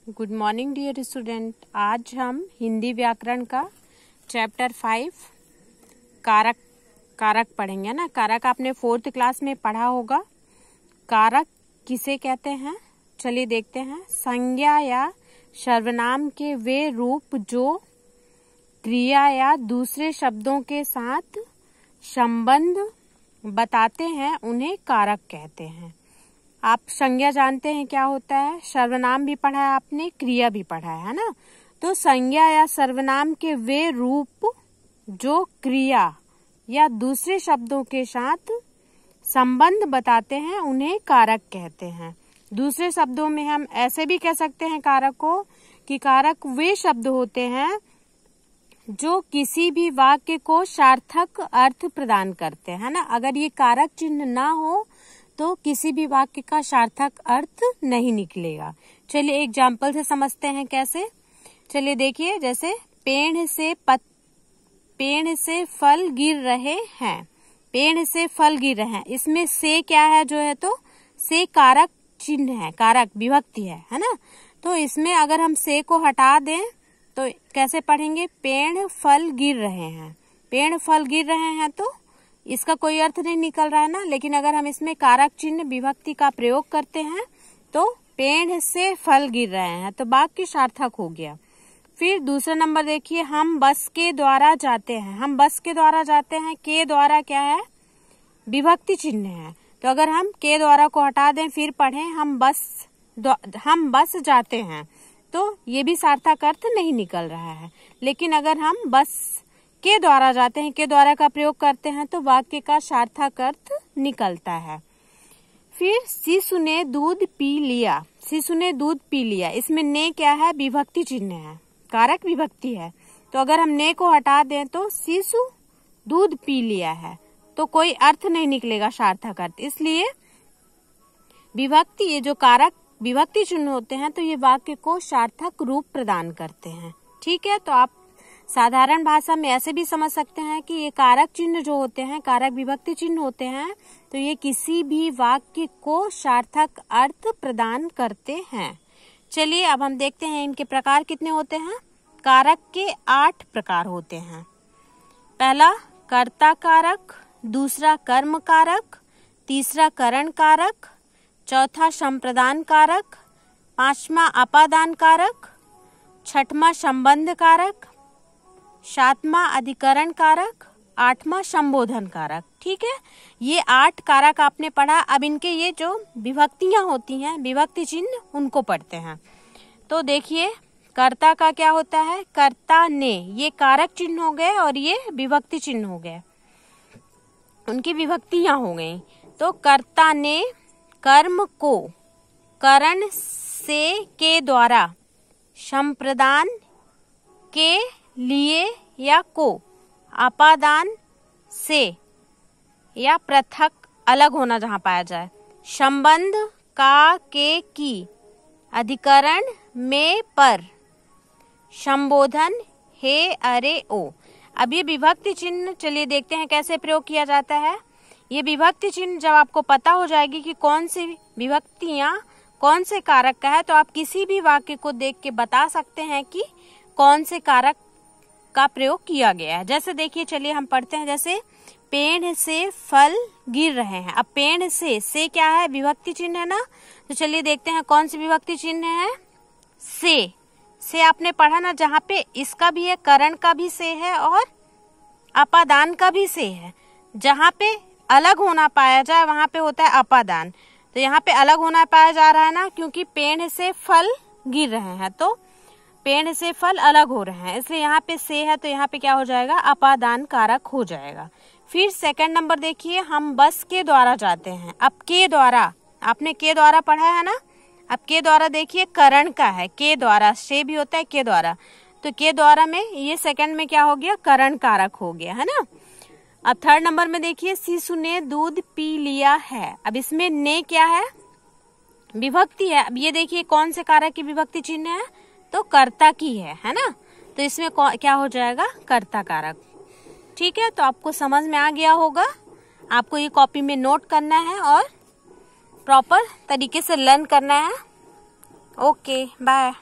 Good morning dear student. आज हम हिंदी व्याकरण का चैप्टर 5 कारक पढ़ेंगे ना। कारक आपने 4th क्लास में पढ़ा होगा। कारक किसे कहते हैं, चलिए देखते हैं। संज्ञा या सर्वनाम के वे रूप जो क्रिया या दूसरे शब्दों के साथ संबंध बताते हैं उन्हें कारक कहते हैं। आप संज्ञा जानते हैं क्या होता है, सर्वनाम भी पढ़ा है आपने, क्रिया भी पढ़ा है ना। तो संज्ञा या सर्वनाम के वे रूप जो क्रिया या दूसरे शब्दों के साथ संबंध बताते हैं उन्हें कारक कहते हैं। दूसरे शब्दों में हम ऐसे भी कह सकते हैं कारक को कि कारक वे शब्द होते हैं जो किसी भी वाक्य को सार्थक अर्थ प्रदान करते हैं ना। अगर ये कारक चिन्ह ना हो तो किसी भी वाक्य का सार्थक अर्थ नहीं निकलेगा। चलिए एग्जाम्पल से समझते हैं कैसे। चलिए देखिए, जैसे पेड़ से फल गिर रहे हैं। पेड़ से फल गिर रहे हैं, इसमें से क्या है जो है, तो से कारक चिन्ह है, कारक विभक्ति है ना। तो इसमें अगर हम से को हटा दें तो कैसे पढ़ेंगे, पेड़ फल गिर रहे हैं। पेड़ फल गिर रहे हैं तो इसका कोई अर्थ नहीं निकल रहा है ना। लेकिन अगर हम इसमें कारक चिन्ह विभक्ति का प्रयोग करते हैं तो पेड़ से फल गिर रहे हैं तो वाक्य सार्थक हो गया। फिर दूसरा नंबर देखिए, हम बस के द्वारा जाते हैं। हम बस के द्वारा जाते हैं, के द्वारा क्या है, विभक्ति चिन्ह है। तो अगर हम के द्वारा को हटा दें फिर पढ़ें हम बस जाते हैं तो ये भी सार्थक अर्थ नहीं निकल रहा है। लेकिन अगर हम बस के द्वारा जाते हैं, के द्वारा का प्रयोग करते हैं तो वाक्य का सार्थक अर्थ निकलता है। फिर शिशु ने दूध पी लिया। शिशु ने दूध पी लिया, इसमें ने क्या है, विभक्ति चिन्ह है, कारक विभक्ति है। तो अगर हम ने को हटा दें तो शिशु दूध पी लिया है तो कोई अर्थ नहीं निकलेगा सार्थक अर्थ। इसलिए विभक्ति, ये जो कारक विभक्ति चिन्ह होते हैं तो ये वाक्य को सार्थक रूप प्रदान करते हैं। ठीक है, तो आप साधारण भाषा में ऐसे भी समझ सकते हैं कि ये कारक चिन्ह जो होते हैं, कारक विभक्ति चिन्ह होते हैं, तो ये किसी भी वाक्य को सार्थक अर्थ प्रदान करते हैं। चलिए अब हम देखते हैं इनके प्रकार कितने होते हैं। कारक के 8 प्रकार होते हैं। पहला कर्ता कारक, दूसरा कर्म कारक, तीसरा करण कारक, चौथा संप्रदान कारक, पांचवा अपादान कारक, छठवां संबंध कारक, सातवां अधिकरण कारक, आठवां संबोधन कारक। ठीक है, ये 8 कारक आपने पढ़ा। अब इनके ये जो विभक्तियां होती हैं, विभक्ति चिन्ह, उनको पढ़ते हैं। तो देखिए कर्ता का क्या होता है, कर्ता ने, ये कारक चिन्ह हो गए और ये विभक्ति चिन्ह हो गए, उनकी विभक्तियां हो गई। तो कर्ता ने कर्म को करण से के द्वारा, संप्रदान के लिए या को, अपादान से या पृथक अलग होना जहां पाया जाए, संबंध का के की, अधिकरण में पर, संबोधन हे अरे ओ। अब ये विभक्ति चिन्ह चलिए देखते हैं कैसे प्रयोग किया जाता है। ये विभक्ति चिन्ह जब आपको पता हो जाएगी कि कौन सी विभक्तियां कौन से कारक का है तो आप किसी भी वाक्य को देख के बता सकते हैं कि कौन से कारक का प्रयोग किया गया है। जैसे देखिए, चलिए हम पढ़ते हैं। जैसे पेड़ से फल गिर रहे हैं। अब पेड़ से क्या है, विभक्ति चिन्ह है ना। तो चलिए देखते हैं कौन सी विभक्ति चिन्ह है, से आपने पढ़ा ना, जहाँ पे इसका भी है, करण का भी से है और अपादान का भी से है। जहाँ पे अलग होना पाया जाए वहां पे होता है अपादान। तो यहाँ पे अलग होना पाया जा रहा है ना, क्योंकि पेड़ से फल गिर रहे हैं तो पेड़ से फल अलग हो रहे हैं, इसलिए यहाँ पे से है तो यहाँ पे क्या हो जाएगा, अपादान कारक हो जाएगा। फिर सेकंड नंबर देखिए, हम बस के द्वारा जाते हैं। अब के द्वारा, आपने के द्वारा पढ़ा है ना। अब के द्वारा देखिए करण का है, के द्वारा, से भी होता है के द्वारा, तो के द्वारा में ये सेकंड में क्या हो गया, करण कारक हो गया है ना। अब थर्ड नंबर में देखिए, शिशु ने दूध पी लिया है। अब इसमें ने क्या है, विभक्ति है। अब ये देखिए कौन से कारक की विभक्ति चिन्ह है, तो कर्ता की है ना। तो इसमें क्या हो जाएगा, कर्ता कारक। ठीक है, तो आपको समझ में आ गया होगा। आपको ये कॉपी में नोट करना है और प्रॉपर तरीके से लर्न करना है। Okay, bye.